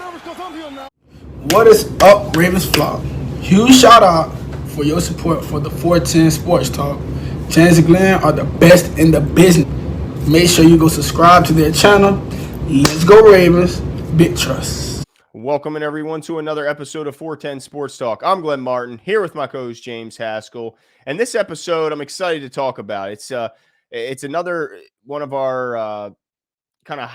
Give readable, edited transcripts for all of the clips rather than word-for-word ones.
What is up, Ravens Flock? Huge shout out for your support for the 410 Sports Talk. James and Glenn are the best in the business. Make sure you go subscribe to their channel. Let's go Ravens. Big trust. Welcome everyone to another episode of 410 Sports Talk. I'm Glenn Martin here with my co-host James Haskell, and this episode I'm excited to talk about. It's another one of our kind of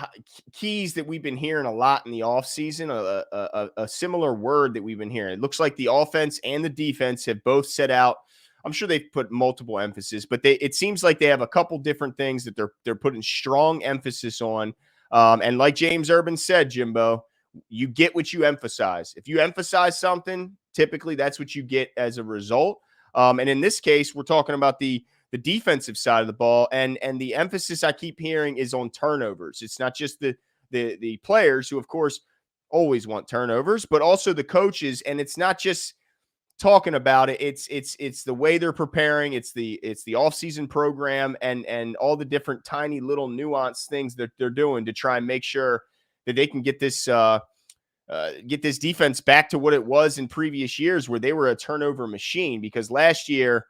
keys that we've been hearing a lot in the offseason, a similar word that we've been hearing. It looks like the offense and the defense have both set out. I'm sure they've put multiple emphasis, but it seems like they have a couple different things that they're putting strong emphasis on. And like James Urban said, Jimbo, you get what you emphasize. If you emphasize something, typically that's what you get as a result. And in this case, we're talking about the defensive side of the ball, and the emphasis I keep hearing is on turnovers. It's not just the players who, of course, always want turnovers, but also the coaches. And it's not just talking about it. It's the way they're preparing. It's the offseason program and all the different tiny little nuanced things that they're doing to try and make sure that they can get this defense back to what it was in previous years, where they were a turnover machine. Because last year,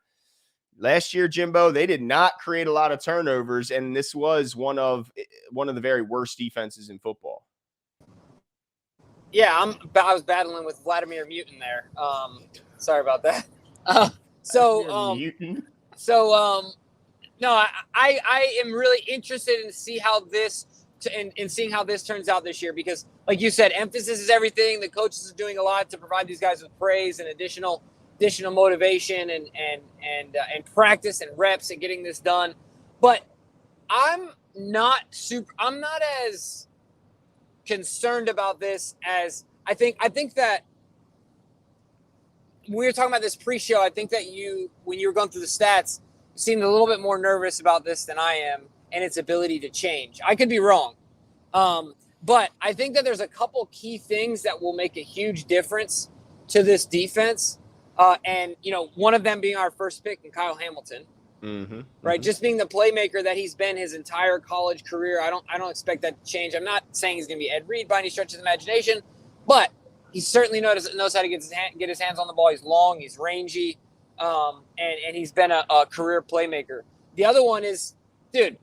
Jimbo, they did not create a lot of turnovers, and this was one of the very worst defenses in football. Yeah, I was battling with Vladimir Mutin there. Sorry about that. No, I am really interested in see how this in seeing how this turns out this year, because, like you said, emphasis is everything. The coaches are doing a lot to provide these guys with praise and additional motivation and practice and reps and getting this done. But I'm not as concerned about this as I think that we were talking about this pre-show. I think that when you were going through the stats, you seemed a little bit more nervous about this than I am and its ability to change. I could be wrong. But I think that there's a couple key things that will make a huge difference to this defense. And, one of them being our first pick in Kyle Hamilton, right? Just being the playmaker that he's been his entire college career. I don't expect that to change. I'm not saying he's going to be Ed Reed by any stretch of the imagination, but he certainly knows how to get his hands on the ball. He's long, he's rangy, and he's been a career playmaker. The other one is, dude,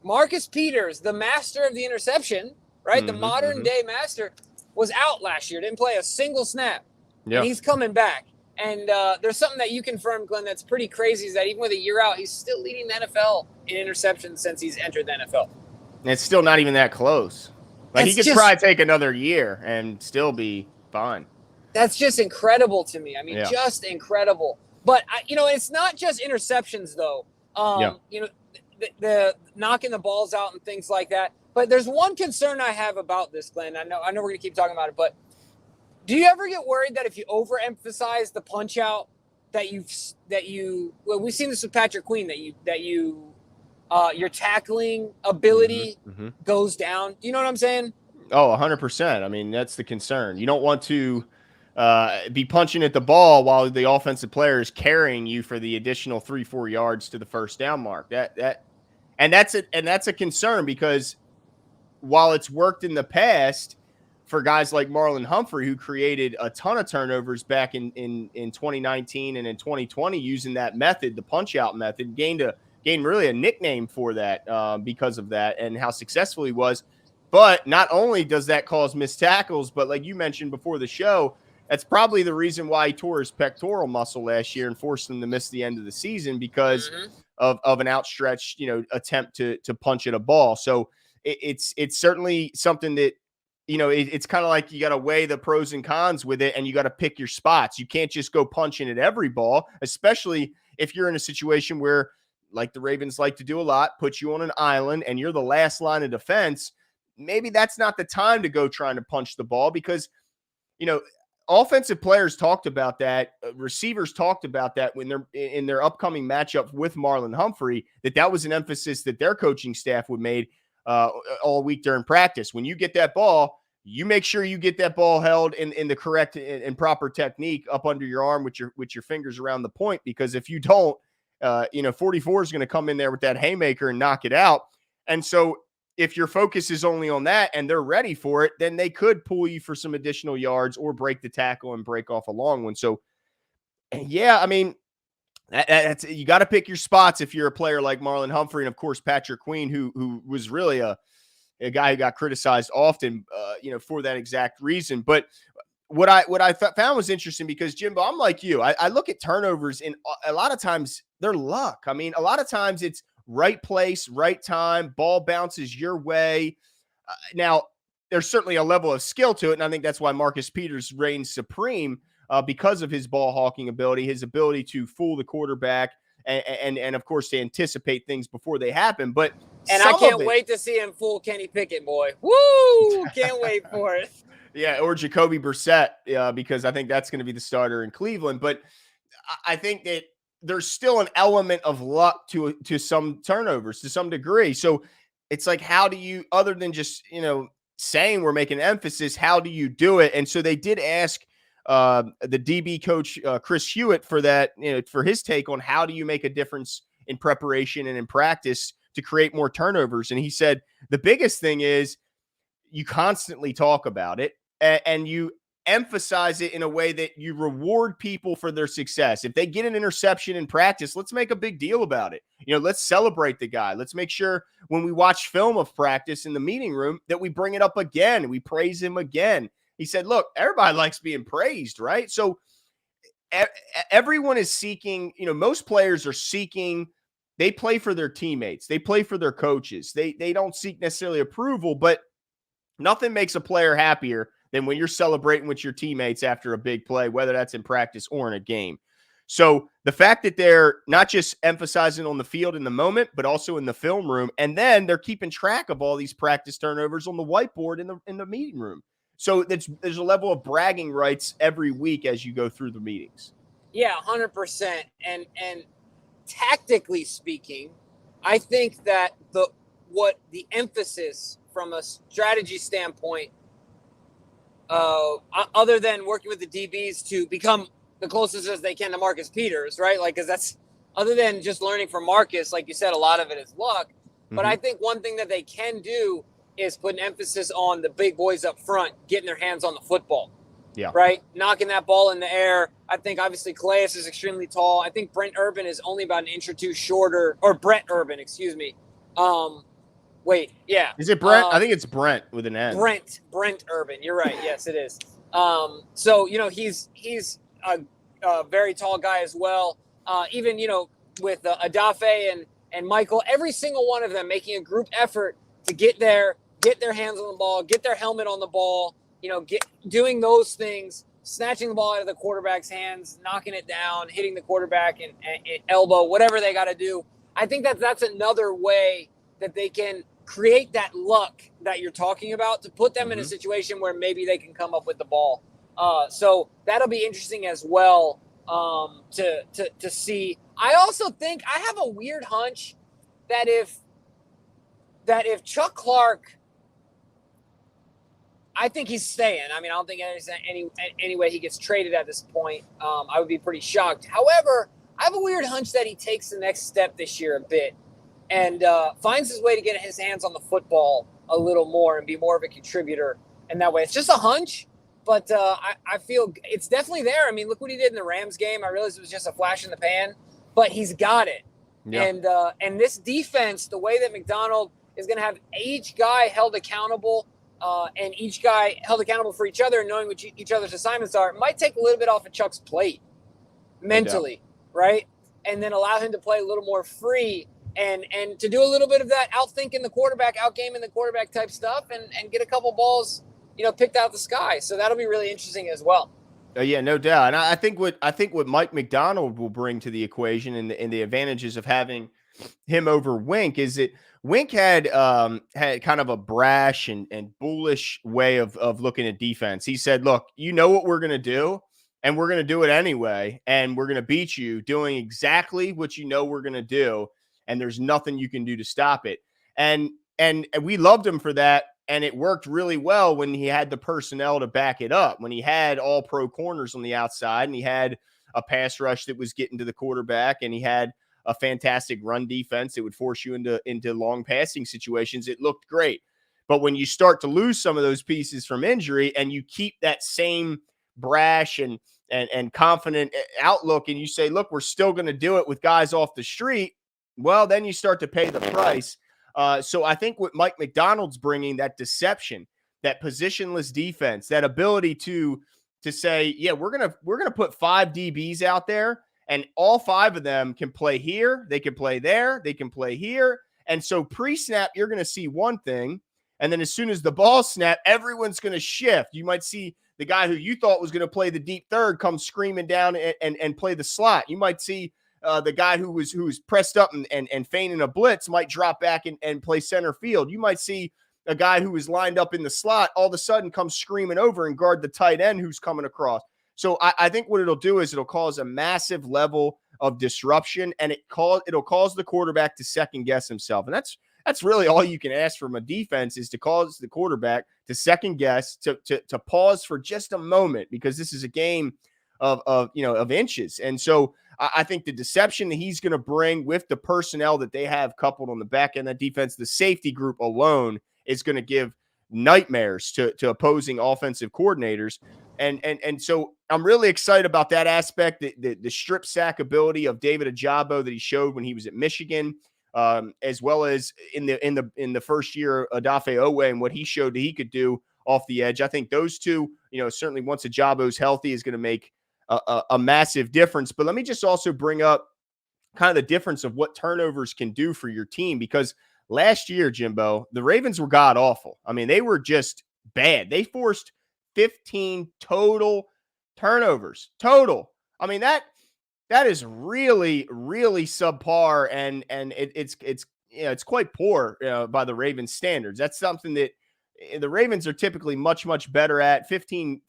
Marcus Peters, the master of the interception, right? The modern day master, was out last year, didn't play a single snap. Yeah. And he's coming back. And there's something that you confirmed, Glenn, that's pretty crazy, is that even with a year out, he's still leading the NFL in interceptions since he's entered the NFL. And it's still not even that close. Like, he could probably take another year and still be fine. That's just incredible to me. I mean, just incredible. But, it's not just interceptions, though. The knocking the balls out and things like that. But there's one concern I have about this, Glenn. I know we're going to keep talking about it, but do you ever get worried that if you overemphasize the punch out we've seen this with Patrick Queen, that your tackling ability goes down? Do you know what I'm saying? Oh, 100%. I mean, that's the concern. You don't want to be punching at the ball while the offensive player is carrying you for the additional 3-4 yards to the first down mark. That's a concern, because while it's worked in the past for guys like Marlon Humphrey, who created a ton of turnovers back in 2019 and in 2020 using that method, the punch out method, gained really a nickname for that because of that and how successful he was. But not only does that cause missed tackles, but like you mentioned before the show, that's probably the reason why he tore his pectoral muscle last year and forced him to miss the end of the season, because of an outstretched, attempt to punch at a ball. So it's certainly something that, it's kind of like you got to weigh the pros and cons with it, and you got to pick your spots. You can't just go punching at every ball, especially if you're in a situation where, like the Ravens like to do a lot, put you on an island and you're the last line of defense. Maybe that's not the time to go trying to punch the ball, because, offensive players talked about that. Receivers talked about that when they're in their upcoming matchup with Marlon Humphrey, that was an emphasis that their coaching staff would made all week during practice. When you get that ball, you make sure you get that ball held in the correct and proper technique up under your arm with your fingers around the point, because if you don't, 44 is going to come in there with that haymaker and knock it out. And so if your focus is only on that and they're ready for it, then they could pull you for some additional yards or break the tackle and break off a long one. So, yeah, I mean, that's you got to pick your spots if you're a player like Marlon Humphrey and, of course, Patrick Queen, who was really a guy who got criticized often, for that exact reason. But what I found was interesting because, Jimbo, I'm like you. I look at turnovers, and a lot of times they're luck. I mean, a lot of times it's right place, right time, ball bounces your way. Now, there's certainly a level of skill to it, and I think that's why Marcus Peters reigns supreme because of his ball hawking ability, his ability to fool the quarterback, and of course to anticipate things before they happen. But I can't wait to see him fool Kenny Pickett, boy. Woo! Can't wait for it. Yeah, or Jacoby Brissett, because I think that's going to be the starter in Cleveland. But I think that there's still an element of luck to some turnovers to some degree. So it's like, how do you, other than just, saying we're making emphasis, how do you do it? And so they did ask the DB coach, Chris Hewitt, for that, for his take on how do you make a difference in preparation and in practice to create more turnovers. And he said, the biggest thing is you constantly talk about it and you emphasize it in a way that you reward people for their success. If they get an interception in practice, let's make a big deal about it. Let's celebrate the guy. Let's make sure when we watch film of practice in the meeting room that we bring it up again and we praise him again. He said, look, everybody likes being praised, right? So everyone is seeking, most players are seeking, they play for their teammates. They play for their coaches. They don't seek necessarily approval, but nothing makes a player happier than when you're celebrating with your teammates after a big play, whether that's in practice or in a game. So the fact that they're not just emphasizing on the field in the moment, but also in the film room, and then they're keeping track of all these practice turnovers on the whiteboard in the meeting room. So there's a level of bragging rights every week as you go through the meetings. Yeah, 100%. And tactically speaking, I think that the emphasis from a strategy standpoint, other than working with the DBs to become the closest as they can to Marcus Peters, right? Like, because that's, other than just learning from Marcus, like you said, a lot of it is luck. Mm-hmm. But I think one thing that they can do is put an emphasis on the big boys up front, getting their hands on the football. Yeah. Right? Knocking that ball in the air. I think obviously Calais is extremely tall. I think Brent Urban is only about an inch or two shorter, or Brett Urban, excuse me. Wait, yeah. Is it Brent? I think it's Brent with an N. Brent Urban. You're right. Yes, it is. So, he's a very tall guy as well. Even, with Adafe and Michael, every single one of them making a group effort to get their hands on the ball, get their helmet on the ball, doing those things, snatching the ball out of the quarterback's hands, knocking it down, hitting the quarterback and elbow, whatever they got to do. I think that's another way that they can create that luck that you're talking about to put them in a situation where maybe they can come up with the ball. So that'll be interesting as well to see. I also think I have a weird hunch that if Chuck Clark, I think he's staying. I mean, I don't think there's any way he gets traded at this point. I would be pretty shocked. However, I have a weird hunch that he takes the next step this year a bit and finds his way to get his hands on the football a little more and be more of a contributor in that way. It's just a hunch, but I feel it's definitely there. I mean, look what he did in the Rams game. I realized it was just a flash in the pan, but he's got it. Yeah. And this defense, the way that McDonald is going to have each guy held accountable and each guy held accountable for each other and knowing what each other's assignments are, it might take a little bit off of Chuck's plate mentally, right? And then allow him to play a little more free and to do a little bit of that outthinking the quarterback, outgaming the quarterback type stuff and get a couple balls, picked out the sky. So that'll be really interesting as well. Yeah, no doubt. And I think what Mike McDonald will bring to the equation and the advantages of having him over Wink is that Wink had kind of a brash and bullish way of looking at defense. He said, look, you know what we're going to do, and we're going to do it anyway, and we're going to beat you doing exactly what you know we're going to do, and there's nothing you can do to stop it. And we loved him for that, and it worked really well when he had the personnel to back it up, when he had all pro corners on the outside, and he had a pass rush that was getting to the quarterback, and he had a fantastic run defense. It would force you into long passing situations. It looked great. But when you start to lose some of those pieces from injury and you keep that same brash and confident outlook and you say, look, we're still going to do it with guys off the street, well, then you start to pay the price. So I think what Mike McDonald's bringing, that deception, that positionless defense, that ability to say, yeah, we're gonna put 5 DBs out there, and all 5 of them can play here, they can play there, they can play here. And so pre-snap, you're going to see one thing, and then as soon as the ball snap, everyone's going to shift. You might see the guy who you thought was going to play the deep third come screaming down and play the slot. You might see the guy who was pressed up and feigning a blitz might drop back and play center field. You might see a guy who was lined up in the slot all of a sudden come screaming over and guard the tight end who's coming across. So I think what it'll do is it'll cause a massive level of disruption, and it'll cause the quarterback to second guess himself. And that's really all you can ask from a defense, is to cause the quarterback to second guess, to pause for just a moment, because this is a game of inches. And so I think the deception that he's going to bring with the personnel that they have coupled on the back end of defense, the safety group alone, is going to give nightmares to opposing offensive coordinators. And so I'm really excited about that aspect, the strip sack ability of David Ajabo that he showed when he was at Michigan, as well as in the first year, Odafe Owe, and what he showed that he could do off the edge. I think those two, certainly once Ajabo's healthy, is going to make a massive difference. But let me just also bring up kind of the difference of what turnovers can do for your team, because last year, Jimbo, the Ravens were god awful. I mean, they were just bad. They forced 15 total turnovers. Total. I mean, that is really, really subpar, and it's quite poor by the Ravens standards. That's something that the Ravens are typically much, much better at. 15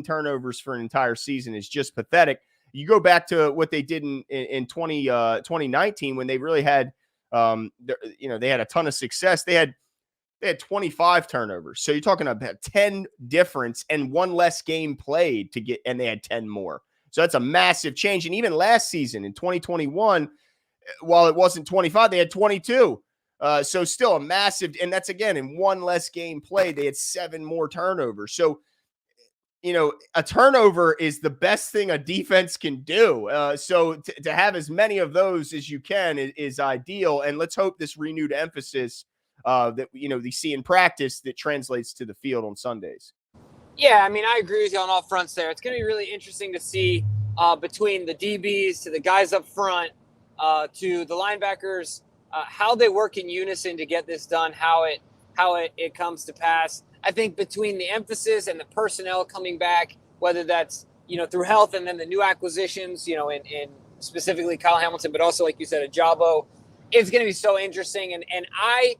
turnovers for an entire season is just pathetic. You go back to what they did in 2019 when they really had they had a ton of success. They had 25 turnovers. So you're talking about 10 difference and one less game played and they had 10 more. So that's a massive change. And even last season in 2021, while it wasn't 25, they had 22. So still a massive, and that's again in one less game played, they had 7 more turnovers. So, a turnover is the best thing a defense can do. So to have as many of those as you can is ideal. And let's hope this renewed emphasis that they see in practice that translates to the field on Sundays. Yeah, I mean, I agree with you on all fronts there. It's going to be really interesting to see between the DBs to the guys up front to the linebackers, how they work in unison to get this done, how it comes to pass. I think between the emphasis and the personnel coming back, whether that's, through health and then the new acquisitions, in specifically Kyle Hamilton, but also, like you said, Ajabo, it's going to be so interesting. And I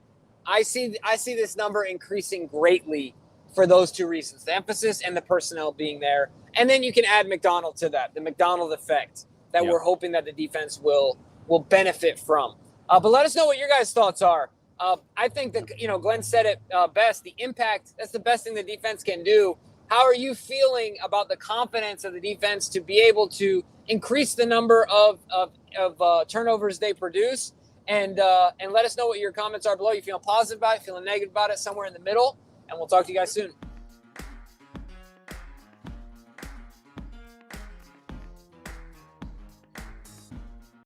see this number increasing greatly for those two reasons, the emphasis and the personnel being there. And then you can add McDonald to that, the McDonald effect that we're hoping that the defense will benefit from. But let us know what your guys' thoughts are. I think that, Glenn said it best, the impact, that's the best thing the defense can do. How are you feeling about the confidence of the defense to be able to increase the number of turnovers they produce? And let us know what your comments are below. You feeling positive about it, feeling negative about it, somewhere in the middle? And we'll talk to you guys soon.